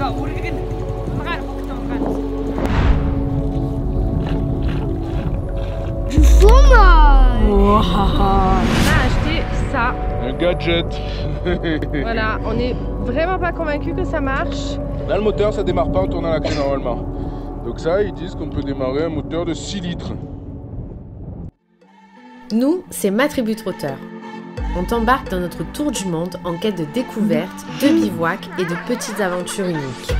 Du fromage. Wow. On a acheté ça. Un gadget. Voilà, on est vraiment pas convaincu que ça marche. Là, le moteur, ça démarre pas en tournant la clé normalement. Donc ça, ils disent qu'on peut démarrer un moteur de 6 litres. Nous, c'est Ma Tribu Trotteur. On t'embarque dans notre tour du monde en quête de découvertes, de bivouacs et de petites aventures uniques.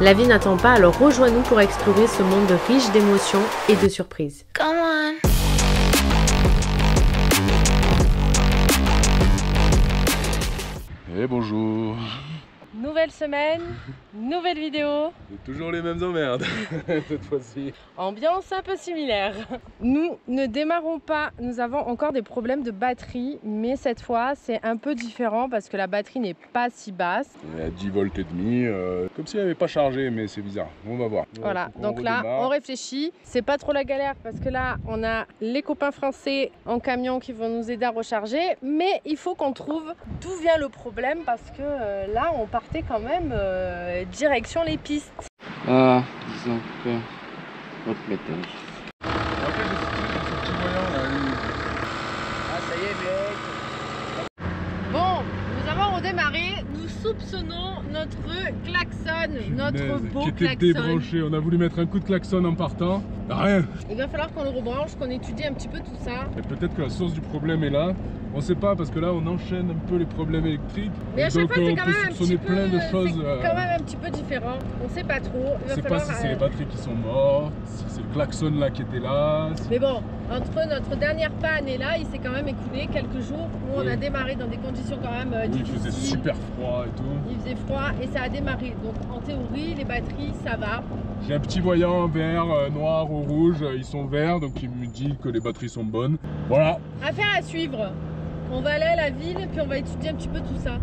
La vie n'attend pas, alors rejoins-nous pour explorer ce monde riche d'émotions et de surprises. Come on. Et bonjour. Nouvelle semaine, nouvelle vidéo. C'est toujours les mêmes emmerdes cette fois-ci. Ambiance un peu similaire. Nous ne démarrons pas, nous avons encore des problèmes de batterie, mais cette fois c'est un peu différent parce que la batterie n'est pas si basse. On est à 10 volts et demi, comme si elle n'avait pas chargé, mais c'est bizarre. On va voir. Voilà, donc là on réfléchit. C'est pas trop la galère parce que là on a les copains français en camion qui vont nous aider à recharger, mais il faut qu'on trouve d'où vient le problème parce que là on partait quand même direction les pistes. Ah, disons que votre méthode. Après, j'ai ce petit voyant là. Ah ça y est mec. Bon, nous avons redémarré, nous soupçonnons notre klaxon, notre beau qui était klaxon. débranché. On a voulu mettre un coup de klaxon en partant. Rien. Il va falloir qu'on le rebranche, qu'on étudie un petit peu tout ça. Et peut-être que la source du problème est là. On sait pas parce que là on enchaîne un peu les problèmes électriques. Mais à chaque donc fois c'est on quand peut même un soupçonner petit peu, plein de choses. c'est quand même un petit peu différent. On sait pas trop. Il va Je sais pas falloir, si c'est les batteries qui sont mortes, si c'est le klaxon là qui était là. Mais bon, entre notre dernière panne et là, il s'est quand même écoulé quelques jours où on Oui. a démarré dans des conditions quand même Oui, il difficiles. faisait super froid et tout. Il faisait froid et ça a démarré. Donc en théorie, les batteries, ça va. J'ai un petit voyant vert, noir ou rouge, ils sont verts donc il me dit que les batteries sont bonnes. Voilà. Affaire à suivre. On va aller à la ville et puis on va étudier un petit peu tout ça.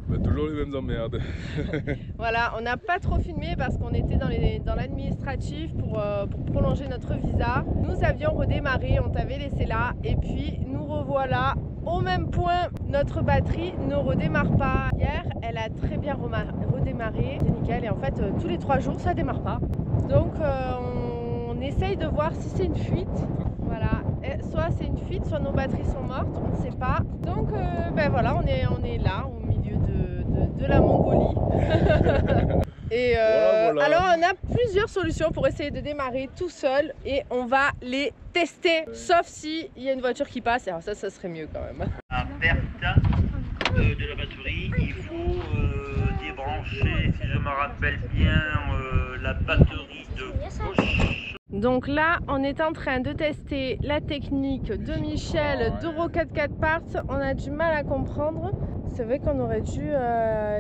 Bah, toujours les mêmes emmerdes. Voilà, on n'a pas trop filmé parce qu'on était dans l'administratif pour prolonger notre visa. Nous avions redémarré, on t'avait laissé là et puis nous revoilà au même point. Notre batterie ne redémarre pas. Hier, elle a très bien redémarré, c'est nickel, et en fait tous les 3 jours ça démarre pas. Donc on essaye de voir si c'est une fuite. Voilà, et soit c'est une fuite, soit nos batteries sont mortes, on ne sait pas. Donc ben voilà, on est là au milieu de la Mongolie. Et voilà. alors on a plusieurs solutions pour essayer de démarrer tout seul et on va les tester. Sauf si il y a une voiture qui passe, alors ça serait mieux quand même. À perte de la batterie, il faut débrancher, si je me rappelle bien, la batterie de gauche. Donc là, on est en train de tester la technique de Michel d'Euro 4x4 Parts. On a du mal à comprendre. C'est vrai qu'on aurait dû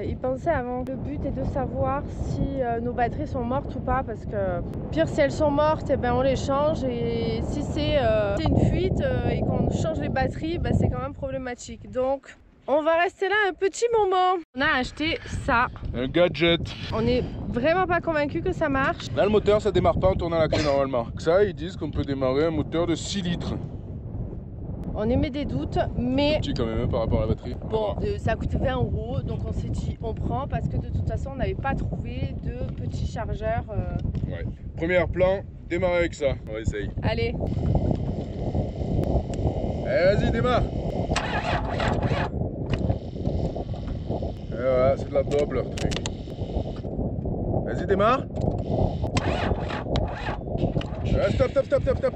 y penser avant. Le but est de savoir si nos batteries sont mortes ou pas, parce que pire si elles sont mortes, eh ben on les change, et si c'est une fuite et qu'on change les batteries, ben c'est quand même problématique. Donc on va rester là un petit moment. On a acheté ça. Un gadget. On n'est vraiment pas convaincu que ça marche. Là, le moteur, ça démarre pas en tournant la clé normalement. Ça, ils disent qu'on peut démarrer un moteur de 6 litres. On émet des doutes, mais Petit quand même hein, par rapport à la batterie. bon, ça a coûté 20 €, donc on s'est dit on prend parce que de toute façon on n'avait pas trouvé de petits chargeurs. Ouais. Premier plan, démarrer avec ça. On va essayer. Allez, Allez, vas-y, démarre. Et voilà, c'est de la double leur truc. Vas-y, démarre. Stop. Attention.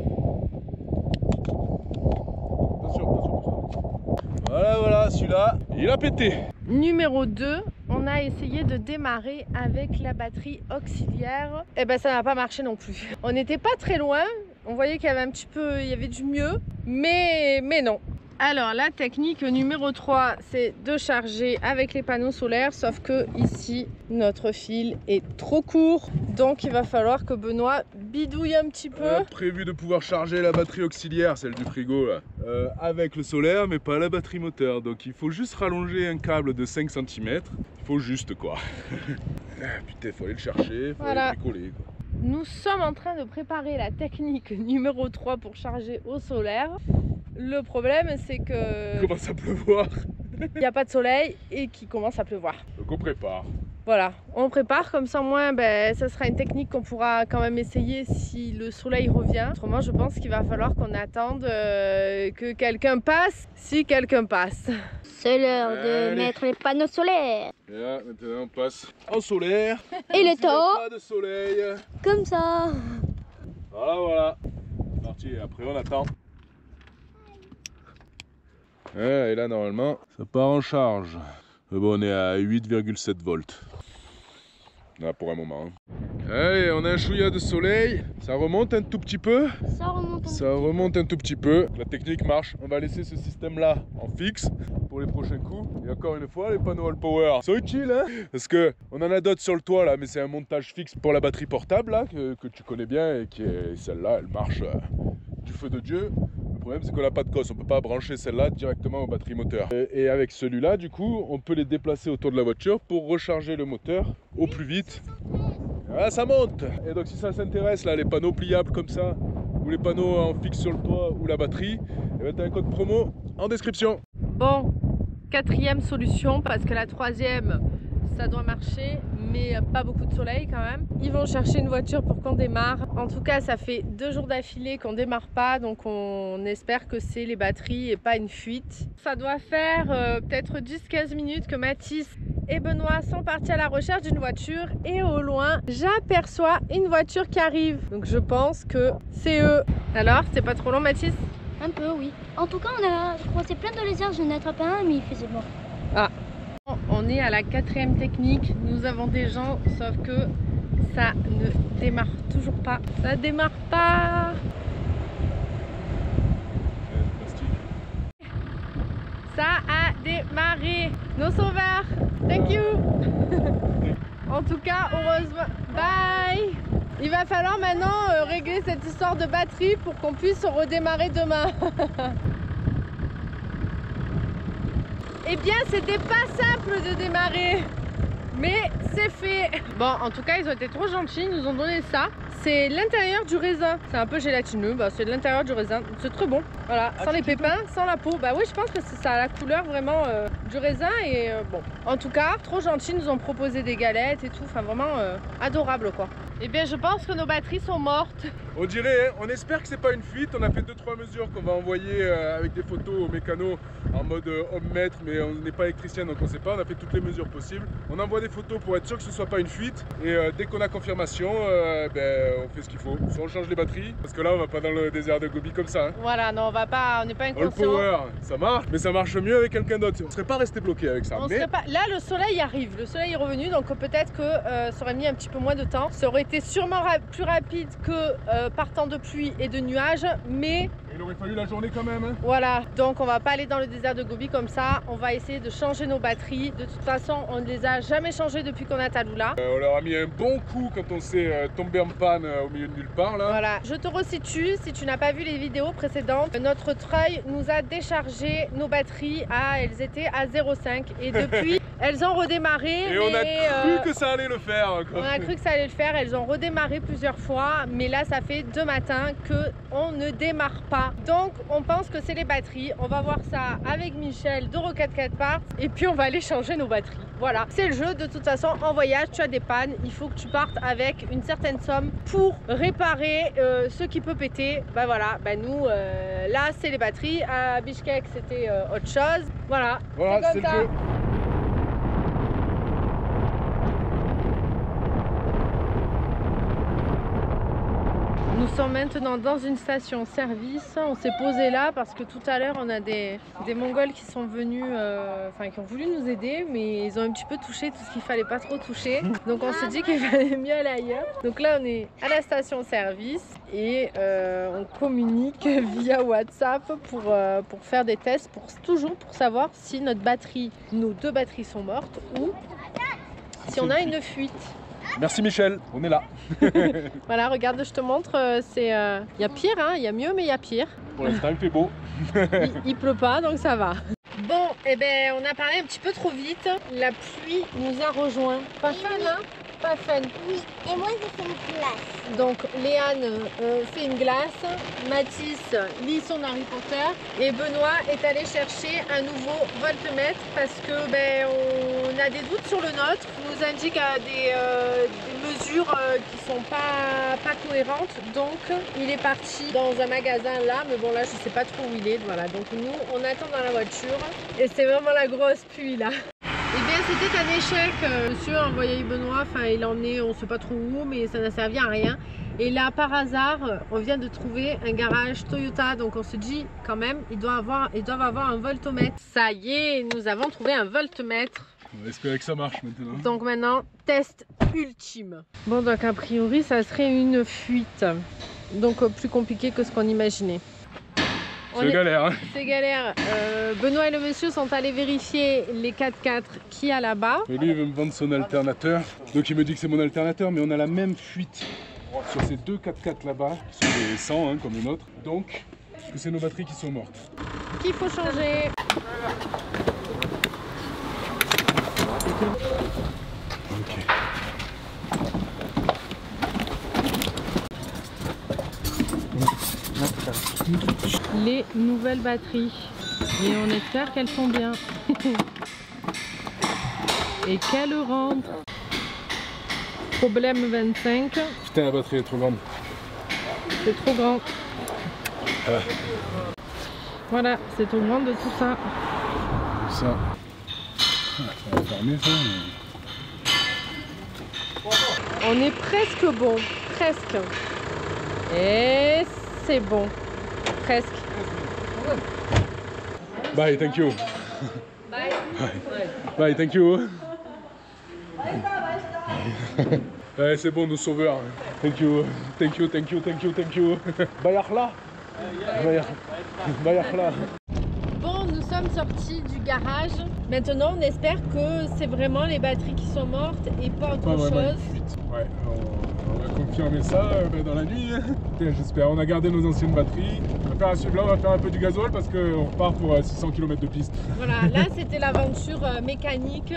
Voilà, celui-là, il a pété. numéro 2, on a essayé de démarrer avec la batterie auxiliaire. Et ben ça n'a pas marché non plus. On n'était pas très loin, on voyait qu'il y avait un petit peu, il y avait du mieux, mais non. Alors la technique numéro 3, c'est de charger avec les panneaux solaires, sauf que ici notre fil est trop court, donc il va falloir que Benoît bidouille un petit peu. Prévu de pouvoir charger la batterie auxiliaire, celle du frigo là, avec le solaire, mais pas la batterie moteur. Donc il faut juste rallonger un câble de 5 cm. Il faut juste quoi. Putain, il faut aller le chercher, il faut aller le bricoler quoi. Nous sommes en train de préparer la technique numéro 3 pour charger au solaire. Le problème, c'est que... Il commence à pleuvoir. Il n'y a pas de soleil et qu'il commence à pleuvoir. Donc on prépare. Voilà, on prépare comme ça au moins, ça sera une technique qu'on pourra quand même essayer si le soleil revient. Autrement, je pense qu'il va falloir qu'on attende que quelqu'un passe, si quelqu'un passe. C'est l'heure de mettre les panneaux solaires. Et là, maintenant on passe en solaire. Et le temps, pas de soleil. comme ça. Voilà. C'est parti, et après on attend. Ouais, et là normalement, ça part en charge. Mais bon, on est à 8,7 volts. Là pour un moment. Allez, on a un chouïa de soleil. Ça remonte un tout petit peu. Ça remonte un tout petit peu. La technique marche. On va laisser ce système-là en fixe pour les prochains coups. Et encore une fois, les panneaux all power sont utiles, hein, parce que on en a d'autres sur le toit là, mais c'est un montage fixe pour la batterie portable là, que tu connais bien et qui est celle-là, elle marche du feu de Dieu. Le problème, c'est qu'on n'a pas de cosse, on peut pas brancher celle-là directement aux batteries moteurs. Et avec celui-là, du coup, on peut les déplacer autour de la voiture pour recharger le moteur au plus vite. Ah, ça monte. Et donc si ça s'intéresse là, les panneaux pliables comme ça, ou les panneaux en fixe sur le toit ou la batterie, et ben, t'as un code promo en description. Bon, quatrième solution, parce que la troisième, ça doit marcher, mais pas beaucoup de soleil quand même. Ils vont chercher une voiture pour qu'on démarre. En tout cas, ça fait 2 jours d'affilée qu'on démarre pas, donc on espère que c'est les batteries et pas une fuite. Ça doit faire peut-être 10-15 minutes que Mathis et Benoît sont partis à la recherche d'une voiture, et au loin, j'aperçois une voiture qui arrive. Donc je pense que c'est eux. Alors, c'est pas trop long, Mathis? Un peu, oui. En tout cas, on a croisé plein de lézards. J'en ai attrapé un, mais il faisait bon. Ah. On est à la 4e technique. Nous avons des gens, sauf que ça ne démarre toujours pas. Ça démarre pas. Ça a démarré. Nos sauveurs. Thank you. En tout cas, heureusement. Bye. Il va falloir maintenant régler cette histoire de batterie pour qu'on puisse redémarrer demain. Eh bien, c'était pas simple de démarrer, mais c'est fait. Bon, en tout cas, ils ont été trop gentils, ils nous ont donné ça. C'est l'intérieur du raisin. C'est un peu gélatineux, c'est de l'intérieur du raisin. C'est très bon. Voilà, sans les pépins, sans la peau. Bah oui, je pense que ça a la couleur vraiment du raisin. Et bon, en tout cas, trop gentils, ils nous ont proposé des galettes et tout. Enfin, vraiment adorable quoi. Eh bien, je pense que nos batteries sont mortes. On dirait, hein, on espère que c'est pas une fuite. On a fait 2-3 mesures qu'on va envoyer avec des photos aux mécanos en mode ohmmètre, mais on n'est pas électricien donc on sait pas. On a fait toutes les mesures possibles. On envoie des photos pour être sûr que ce soit pas une fuite. Et dès qu'on a confirmation, on fait ce qu'il faut. Soit on change les batteries, parce que là on va pas dans le désert de Gobi comme ça. Hein. Voilà, non, on va pas, on n'est pas All inconscient. power, ça marche, mais ça marche mieux avec quelqu'un d'autre. On serait pas resté bloqué avec ça. On serait pas... Là, le soleil arrive. Le soleil est revenu, donc peut-être que ça aurait mis un petit peu moins de temps. Ça aurait été sûrement plus rapide que par temps de pluie et de nuages, mais il aurait fallu la journée quand même. Hein. Voilà, donc on va pas aller dans le désert de Gobi comme ça. On va essayer de changer nos batteries. De toute façon, on ne les a jamais changées depuis qu'on a Tallulah. On leur a mis un bon coup quand on s'est tombé en panne au milieu de nulle part là. Voilà, je te resitue si tu n'as pas vu les vidéos précédentes. Notre treuil nous a déchargé nos batteries elles étaient à 0,5 et depuis elles ont redémarré. Et on a cru que ça allait le faire. Quoi. On a cru que ça allait le faire. Elles ont redémarré plusieurs fois, mais là ça fait 2 matins que on ne démarre pas. Donc on pense que c'est les batteries. On va voir ça avec Michel de Rocket 4 Parts et puis on va aller changer nos batteries. Voilà, c'est le jeu. De toute façon, en voyage, tu as des pannes. Il faut que tu partes avec une certaine somme pour réparer ce qui peut péter. Bah voilà, bah nous, là c'est les batteries. À Bishkek, c'était autre chose. Voilà, c'est comme ça. Nous sommes maintenant dans une station-service. On s'est posé là parce que tout à l'heure on a des Mongols qui sont venus, qui ont voulu nous aider, mais ils ont un petit peu touché tout ce qu'il fallait pas trop toucher. Donc on s'est dit qu'il fallait mieux aller ailleurs. Donc là on est à la station-service et on communique via WhatsApp pour faire des tests, toujours pour savoir si nos 2 batteries sont mortes ou si on a une fuite. Merci Michel, on est là. Voilà, regarde, je te montre, c'est il y a pire, hein, il y a mieux mais il y a pire. Pour l'instant il fait beau. Il pleut pas donc ça va. Bon, eh ben on a parlé un petit peu trop vite. La pluie nous a rejoints. Pas fun, hein? Pas fun. Oui, et moi j'ai fait une glace. Donc Léane fait une glace, Mathis lit son Harry Potter et Benoît est allé chercher un nouveau voltmètre parce que ben, on a des doutes sur le nôtre. Il nous indique des mesures qui sont pas cohérentes. Donc il est parti dans un magasin là, mais bon là je sais pas trop où il est. Voilà, donc nous on attend dans la voiture et c'est vraiment la grosse pluie là. Eh bien c'était un échec, monsieur a envoyé Benoît, enfin il en est, on sait pas trop où, mais ça n'a servi à rien. Et là par hasard, on vient de trouver un garage Toyota, donc on se dit quand même, ils doivent avoir un voltomètre. Ça y est, nous avons trouvé un voltmètre. On va espérer que ça marche maintenant. Donc maintenant, test ultime. Bon donc a priori ça serait une fuite, donc plus compliqué que ce qu'on imaginait. C'est galère, hein. C'est galère. Benoît et le monsieur sont allés vérifier les 4x4 qu'il y a là-bas. Et lui il veut me vendre son alternateur. Donc il me dit que c'est mon alternateur, mais on a la même fuite sur ces deux 4x4 là-bas, qui sont des 100 hein, comme les nôtres. Donc, c'est nos batteries qui sont mortes. Qu'il faut changer. Ok. Les nouvelles batteries et on espère qu'elles sont bien et qu'elles rentrent. Problème 25. Putain, la batterie est trop grande. C'est trop grand. Voilà, c'est trop grand de tout ça. Ça. Ça va fermer ça. Mais... On est presque bon, presque. Et c'est bon, presque. Bye, thank you. Bye. Bye, thank you. Ouais, c'est bon, nos sauveurs. Thank you, thank you, thank you, thank you, thank you. Bayarla. Bayarla. Bon, nous sommes sortis du garage. Maintenant, on espère que c'est vraiment les batteries qui sont mortes et pas autre chose. Ouais, on va confirmer ça dans la nuit. J'espère. On a gardé nos anciennes batteries. On va faire un suivre là, on va faire un peu du gasoil parce qu'on repart pour 600 km de piste. Voilà, là c'était l'aventure mécanique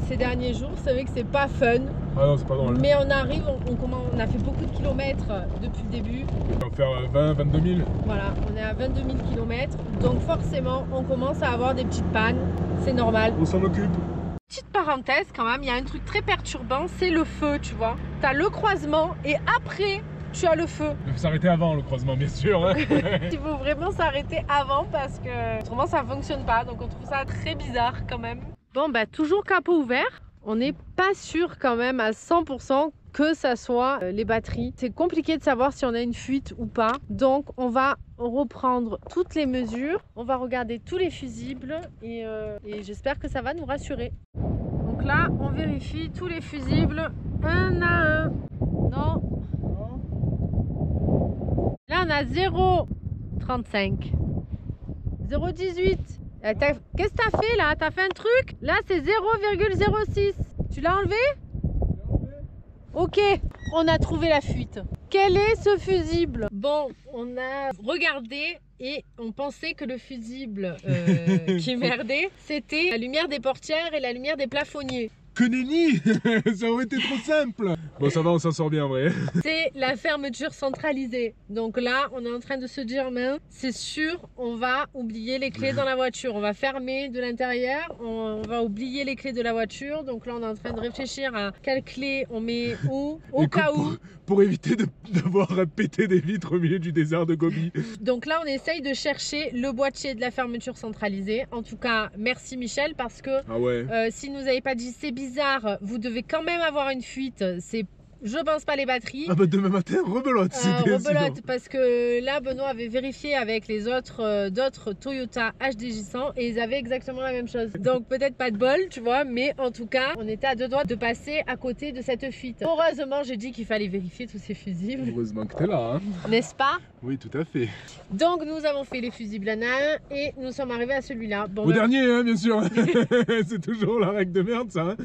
ces derniers jours. C'est vrai que c'est pas fun. Ah non, c'est pas drôle. Mais on arrive, on a fait beaucoup de kilomètres depuis le début. On va faire 20, 22 000. Voilà, on est à 22 000 km. Donc forcément, on commence à avoir des petites pannes. C'est normal. On s'en occupe. Petite parenthèse quand même, il y a un truc très perturbant, c'est le feu, tu vois. Tu as le croisement et après, tu as le feu. Il faut s'arrêter avant le croisement, bien sûr. Hein. Il faut vraiment s'arrêter avant parce que autrement ça fonctionne pas. Donc on trouve ça très bizarre quand même. Bon, bah toujours capot ouvert. On n'est pas sûr quand même à 100% que ça soit les batteries. C'est compliqué de savoir si on a une fuite ou pas. Donc on va reprendre toutes les mesures. On va regarder tous les fusibles et j'espère que ça va nous rassurer. Donc là, on vérifie tous les fusibles un à un. Non. Là, on a 0,35. 0,18. Qu'est-ce que t'as fait là? T'as fait un truc? Là, c'est 0,06. Tu l'as enlevé? Ok, on a trouvé la fuite. Quel est ce fusible? Bon, on a regardé et on pensait que le fusible qui merdait, c'était la lumière des portières et la lumière des plafonniers. Que nenni. Ça aurait été trop simple. Bon, ça va, on s'en sort bien en vrai. C'est la fermeture centralisée. Donc là, on est en train de se dire, mince, c'est sûr, on va oublier les clés dans la voiture. On va fermer de l'intérieur, on va oublier les clés de la voiture. Donc là, on est en train de réfléchir à quelles clés on met où, au cas où. Pour éviter d'avoir pété des vitres au milieu du désert de Gobi. Donc là, on essaye de chercher le boîtier de la fermeture centralisée. En tout cas, merci Michel, parce que si nous n'avez pas dit c'est bizarre, vous devez quand même avoir une fuite. C'est, je pense, pas les batteries. Ah bah demain matin, rebelote. Rebelote, parce que là, Benoît avait vérifié avec les autres d'autres Toyota HDJ100 et ils avaient exactement la même chose. Donc peut-être pas de bol, tu vois, mais en tout cas, on était à deux doigts de passer à côté de cette fuite. Heureusement, j'ai dit qu'il fallait vérifier tous ces fusibles. Heureusement que t'es là, hein. N'est-ce pas? Oui, tout à fait. Donc nous avons fait les fusibles à un et nous sommes arrivés à celui-là. Bon, au dernier, hein, bien sûr. C'est toujours la règle de merde, ça. Hein.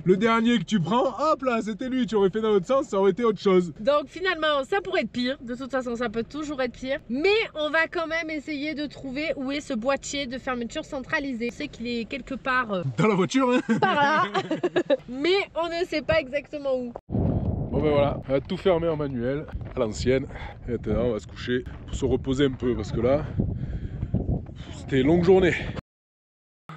Le dernier que tu prends, hop là, c'était lui. Tu aurais fait dans l'autre sens, ça aurait été autre chose. Donc finalement, ça pourrait être pire. De toute façon, ça peut toujours être pire. Mais on va quand même essayer de trouver où est ce boîtier de fermeture centralisée. Je sais qu'il est quelque part dans la voiture, hein. Par là. Mais on ne sait pas exactement où. Bon ben voilà, on va tout fermer en manuel, à l'ancienne. Et maintenant, on va se coucher pour se reposer un peu parce que là, c'était une longue journée.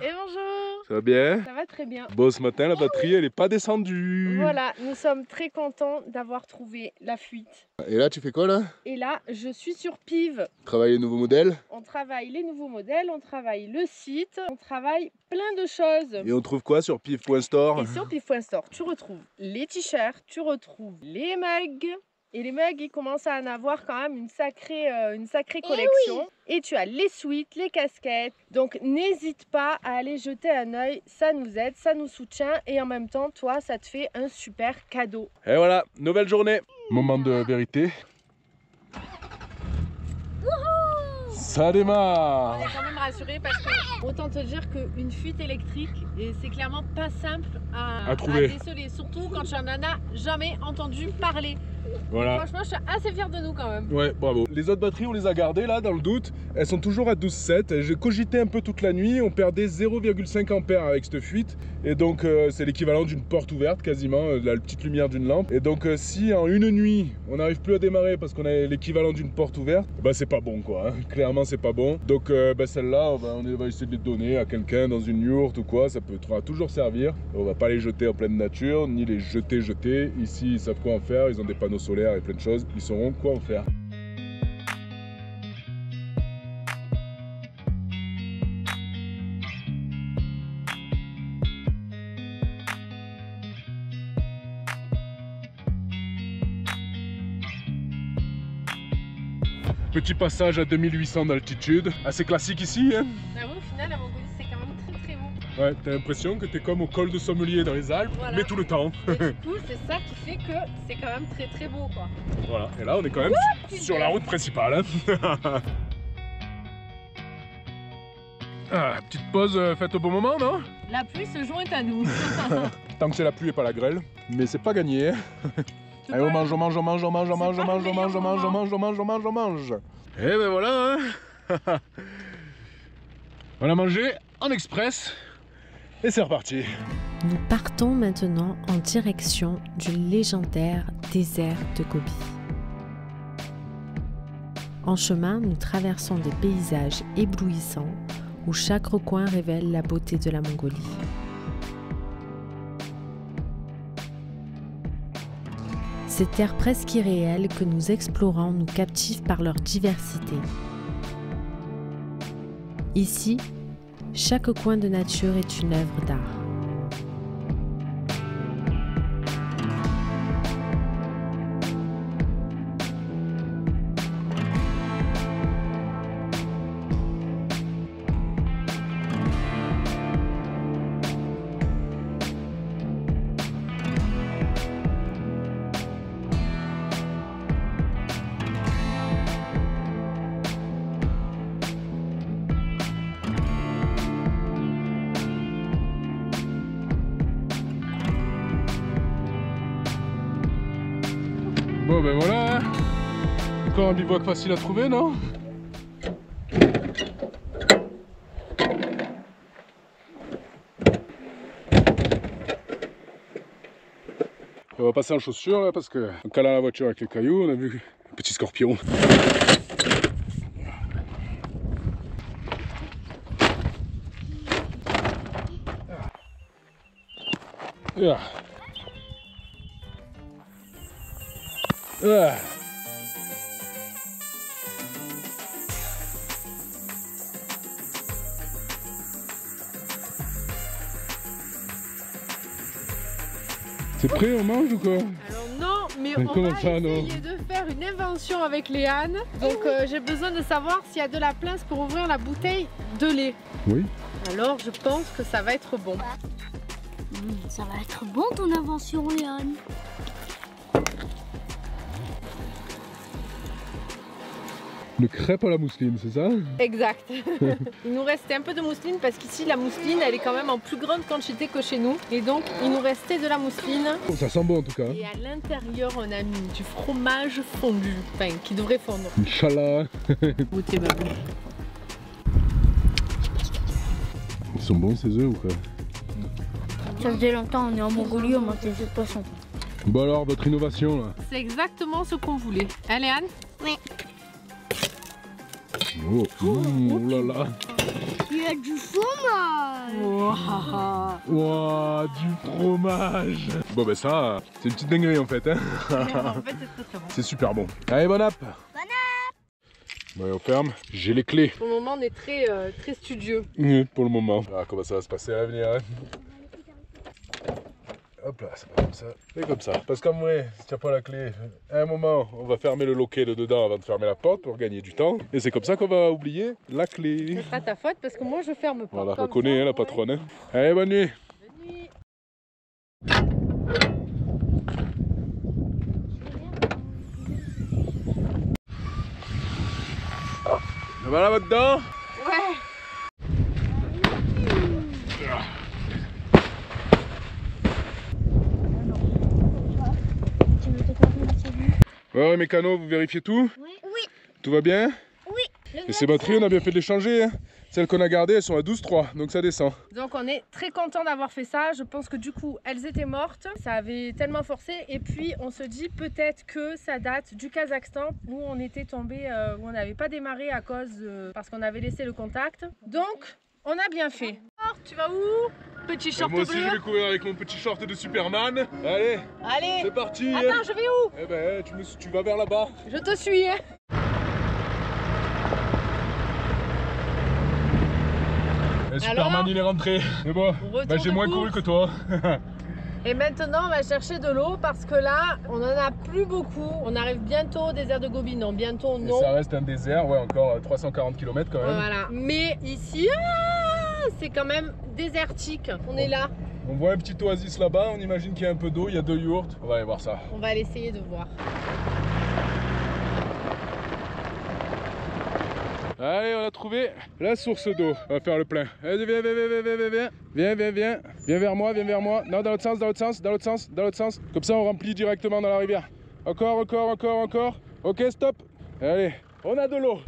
Et bonjour. Ça va bien? Ça va très bien. Bon, ce matin, la batterie, elle est pas descendue. Voilà, nous sommes très contents d'avoir trouvé la fuite. Et là, tu fais quoi là? Et là, je suis sur Pive. Travailler nouveaux modèles. On travaille les nouveaux modèles, on travaille le site, on travaille plein de choses. Et on trouve quoi sur pive.store? Et sur pive.store, tu retrouves les t-shirts, tu retrouves les mugs. Et les mugs, ils commencent à en avoir quand même une sacrée collection. Et tu as les suites, les casquettes. Donc n'hésite pas à aller jeter un œil, ça nous aide, ça nous soutient. Et en même temps, toi, ça te fait un super cadeau. Et voilà, nouvelle journée. Moment de vérité. Ça démarre. On est quand même rassurés parce que autant te dire qu'une fuite électrique, c'est clairement pas simple à trouver. déceler. Surtout quand tu n'en as jamais entendu parler. Voilà. Franchement, je suis assez fière de nous quand même. Ouais, bravo. Les autres batteries, on les a gardées là, dans le doute. Elles sont toujours à 12,7. J'ai cogité un peu toute la nuit. On perdait 0,5 ampères avec cette fuite. Et donc, c'est l'équivalent d'une porte ouverte quasiment, la petite lumière d'une lampe. Et donc, si en une nuit, on n'arrive plus à démarrer parce qu'on a l'équivalent d'une porte ouverte, bah c'est pas bon quoi. Hein. Clairement, c'est pas bon. Donc, celle-là, on va essayer de les donner à quelqu'un dans une yourte ou quoi. Ça peut toujours servir. On va pas les jeter en pleine nature, ni les jeter. Ici, ils savent quoi en faire. Ils ont des panneaux solaires et plein de choses. Ils sauront quoi en faire. Petit passage à 2800 d'altitude, assez classique ici, hein. Ah oui, au final, la Mongolie, c'est quand même très très beau. Ouais, t'as l'impression que t'es comme au col de Sommelier dans les Alpes, voilà. Mais tout le temps. Et du coup, c'est ça qui fait que c'est quand même très très beau, quoi. Voilà, et là on est quand même sur la route principale. Hein. Ah, petite pause faite au bon moment, non? La pluie se joint à nous. Tant que c'est la pluie et pas la grêle, mais c'est pas gagné. Hein. Allez, on mange. Et ben voilà, hein. On a mangé en express et c'est reparti. Nous partons maintenant en direction du légendaire désert de Gobi. En chemin, nous traversons des paysages éblouissants où chaque recoin révèle la beauté de la Mongolie. Ces terres presque irréelles que nous explorons nous captivent par leur diversité. Ici, chaque coin de nature est une œuvre d'art. Bon ben voilà, hein. Encore un bivouac facile à trouver, non? On va passer en chaussures là parce que en calant la voiture avec les cailloux, on a vu un petit scorpion. Ah. Ah. C'est prêt, on mange ou quoi? Alors non, mais on comment va ça, essayer non de faire une invention avec Léane. Donc j'ai besoin de savoir s'il y a de la place pour ouvrir la bouteille de lait. Oui. Alors je pense que ça va être bon. Ça va être bon ton invention, Léane. Le crêpe à la mousseline, c'est ça? Exact. Il nous restait un peu de mousseline parce qu'ici la mousseline elle est quand même en plus grande quantité que chez nous. Et donc il nous restait de la mousseline. Oh, ça sent bon en tout cas. Et à l'intérieur on a mis du fromage fondu. Enfin qui devrait fondre. Inch'Allah. Goûtez babou. Ils sont bons ces œufs ou quoi? Ça faisait longtemps, on est en Mongolie, on mangeait des poissons. Bon alors, votre innovation là? C'est exactement ce qu'on voulait. Allez Anne? Oui. Oh, oh là là. Il y a du fromage. Wow, du fromage. Bon ben ça, c'est une petite dinguerie en fait. Hein. En fait c'est très bon. C'est super bon. Allez, bon app. Bon, on ferme. J'ai les clés. Pour le moment on est très studieux. Pour le moment. Ah, comment ça va se passer à l'avenir hein. Hop là, ça va comme ça. Et comme ça. Parce qu'en vrai, si tu n'as pas la clé, à un moment, on va fermer le loquet de dedans avant de fermer la porte pour gagner du temps. Et c'est comme ça qu'on va oublier la clé. C'est pas ta faute parce que moi je ferme pas. On la comme reconnaît, ça, hein, la ouais. patronne. Hein. Allez, bonne nuit. Bonne nuit. Ça va là, votre dent? Ouais. Ouais, mécano, vous vérifiez tout? Oui. Tout va bien? Oui. Et ces batteries, on a bien fait de les changer. Hein. Celles qu'on a gardées, elles sont à 12,3, donc ça descend. Donc on est très content d'avoir fait ça. Je pense que du coup elles étaient mortes. Ça avait tellement forcé. Et puis on se dit peut-être que ça date du Kazakhstan où on était tombé, où on n'avait pas démarré à cause parce qu'on avait laissé le contact. Donc on a bien fait. Alors, tu vas où? Petit short Moi aussi bleu. je vais courir avec mon petit short de Superman. Allez, Allez. c'est parti. Attends, je vais où? Eh ben, tu vas vers là-bas. Je te suis. Hein. Et Superman Alors il est rentré. Mais bon, Retour bah, j'ai de moins course. couru que toi. Et maintenant on va chercher de l'eau parce que là on en a plus beaucoup. On arrive bientôt au désert de Gobi. Non, bientôt Et non. ça reste un désert, ouais, encore 340 km quand même. Voilà. Mais ici, c'est quand même désertique. On est là. On voit un petit oasis là-bas, on imagine qu'il y a un peu d'eau, il y a 2 yourtes. On va aller voir ça. On va aller essayer de voir. Allez, on a trouvé la source d'eau. On va faire le plein. Allez, viens. Viens vers moi. Non, dans l'autre sens. Comme ça, on remplit directement dans la rivière. Encore. Ok, stop. Allez, on a de l'eau.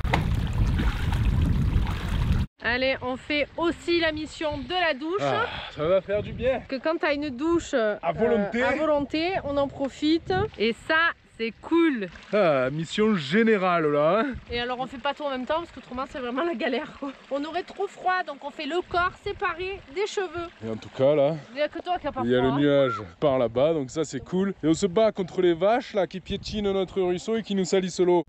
Allez, on fait aussi la mission de la douche. Ah, ça va faire du bien. Que quand tu as une douche À volonté. on en profite. Et ça, c'est cool. Ah, mission générale là. Hein. Et alors, on fait pas tout en même temps parce qu'autrement, c'est vraiment la galère. Quoi. On aurait trop froid, donc on fait le corps séparé des cheveux. Et en tout cas là, Il n'y a que toi qui a pas il y a froid. le nuage par là-bas, donc ça c'est cool. Et on se bat contre les vaches là qui piétinent notre ruisseau et qui nous salissent l'eau.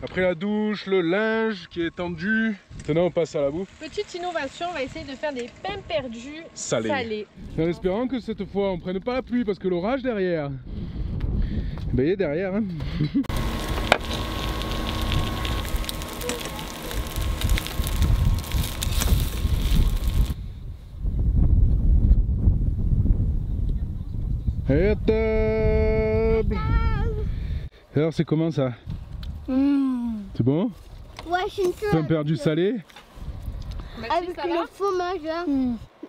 Après la douche, le linge qui est tendu. Maintenant on passe à la bouffe. Petite innovation, on va essayer de faire des pains perdus Salés. salés. En espérant que cette fois on prenne pas la pluie parce que l'orage derrière. Ben il est derrière hein. Et à table. Alors c'est comment ça? C'est bon? Ouais, je suis une Pain perdu salé? avec le fromage. Hein.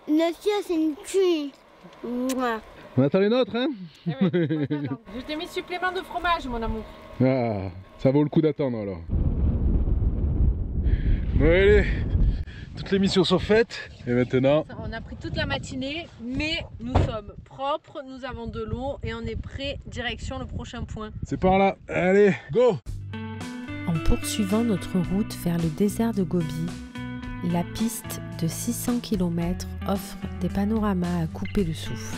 Le sien, c'est une cuit. On attend les nôtres hein? Eh oui, je t'ai mis supplément de fromage, mon amour. Ah, ça vaut le coup d'attendre alors. Bon allez, toutes les missions sont faites. Et maintenant, On a pris toute la matinée, mais nous sommes propres, nous avons de l'eau et on est prêt, direction le prochain point. c'est par là. Allez, go! En poursuivant notre route vers le désert de Gobi, la piste de 600 km offre des panoramas à couper le souffle.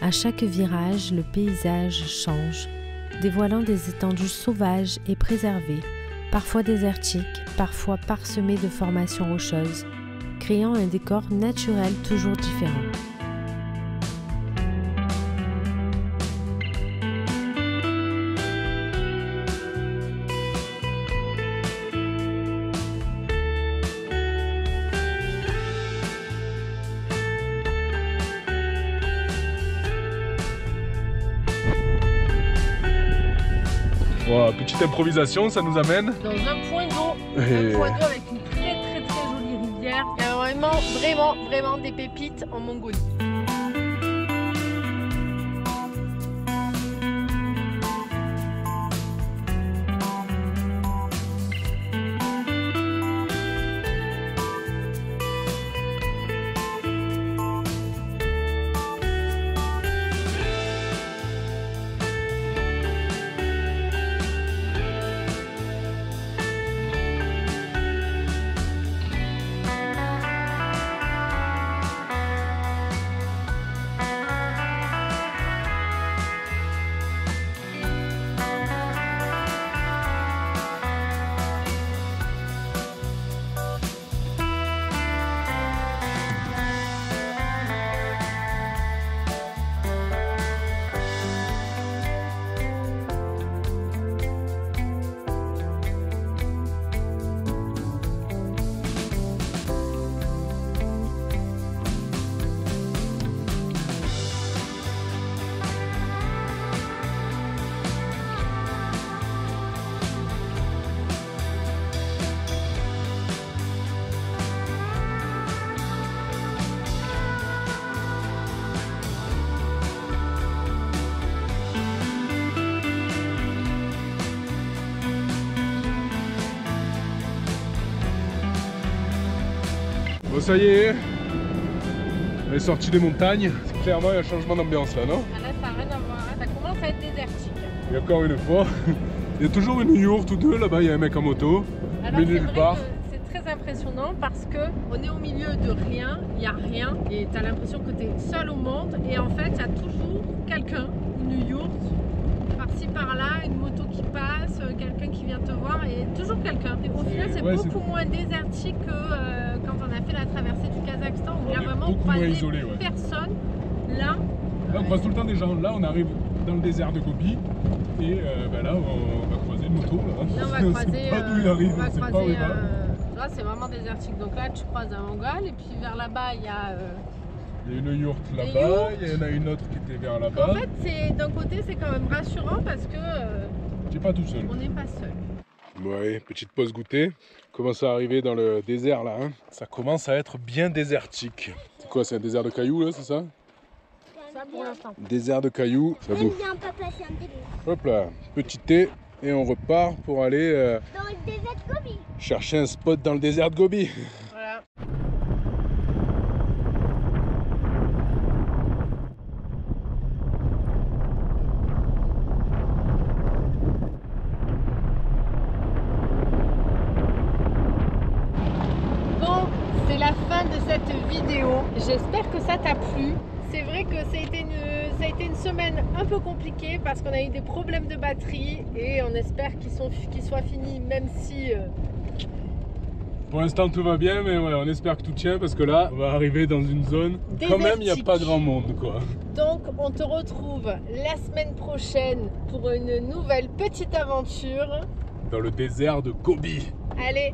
À chaque virage, le paysage change, dévoilant des étendues sauvages et préservées, parfois désertiques, parfois parsemées de formations rocheuses, créant un décor naturel toujours différent. Bon, petite improvisation, ça nous amène dans un point d'eau. Et... Un point d'eau avec une très jolie rivière. Il y a vraiment des pépites en Mongolie. Bon, ça y est, on est sorti des montagnes. Clairement, il y a un changement d'ambiance là, non? Ah là, ça n'a rien à voir, ça commence à être désertique. Et encore une fois, il y a toujours une yourte ou deux là-bas, il y a un mec en moto. Alors Mais c'est nulle vrai part. que c'est très impressionnant parce que on est au milieu de rien, il n'y a rien et tu as l'impression que tu es seul au monde et en fait il y a toujours quelqu'un, une yourte, par-ci par-là, une moto qui passe, quelqu'un qui vient te voir et toujours quelqu'un. Au final c'est ouais, beaucoup moins désertique que quand on a fait la traversée du Kazakhstan où On il y a est vraiment beaucoup moins croisé isolé, ouais. personne. Là, Là, on croise tout le temps des gens. Là, on arrive dans le désert de Gobi. Et ben là, on va croiser une moto. Là, on va on croiser, sait pas d'où il arrive, on va on sait pas où croiser, il va. là c'est vraiment désertique. Donc là tu croises un Mongol et puis vers là-bas il y a... Il y a une yourte Des là-bas, yourtes. il y en a une autre qui était vers là-bas. En fait, d'un côté, c'est quand même rassurant parce que J'ai pas tout seul. on n'est pas seul. Ouais, petite pause goûter. On commence à arriver dans le désert là. Hein. Ça commence à être bien désertique. C'est quoi, c'est un désert de cailloux là, c'est ça? Ça pour l'instant. Désert de cailloux, ça bouffe. Bien pas placer un début. Hop là, petit thé et on repart pour aller Dans le désert de Gobi. chercher un spot dans le désert de Gobi. Voilà. Bon, c'est la fin de cette vidéo. J'espère que ça t'a plu. C'est vrai que ça a été une semaine un peu compliquée parce qu'on a eu des problèmes de batterie et on espère qu'ils soient finis, même si... Pour l'instant tout va bien, mais ouais, on espère que tout tient parce que là, on va arriver dans une zone. Quand même, il n'y a pas grand monde quoi. Donc on te retrouve la semaine prochaine pour une nouvelle petite aventure. Dans le désert de Gobi. Allez,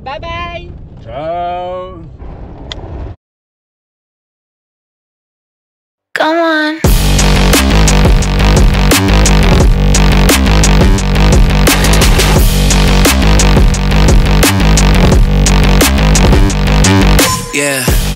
bye bye! Ciao! Come on. Yeah.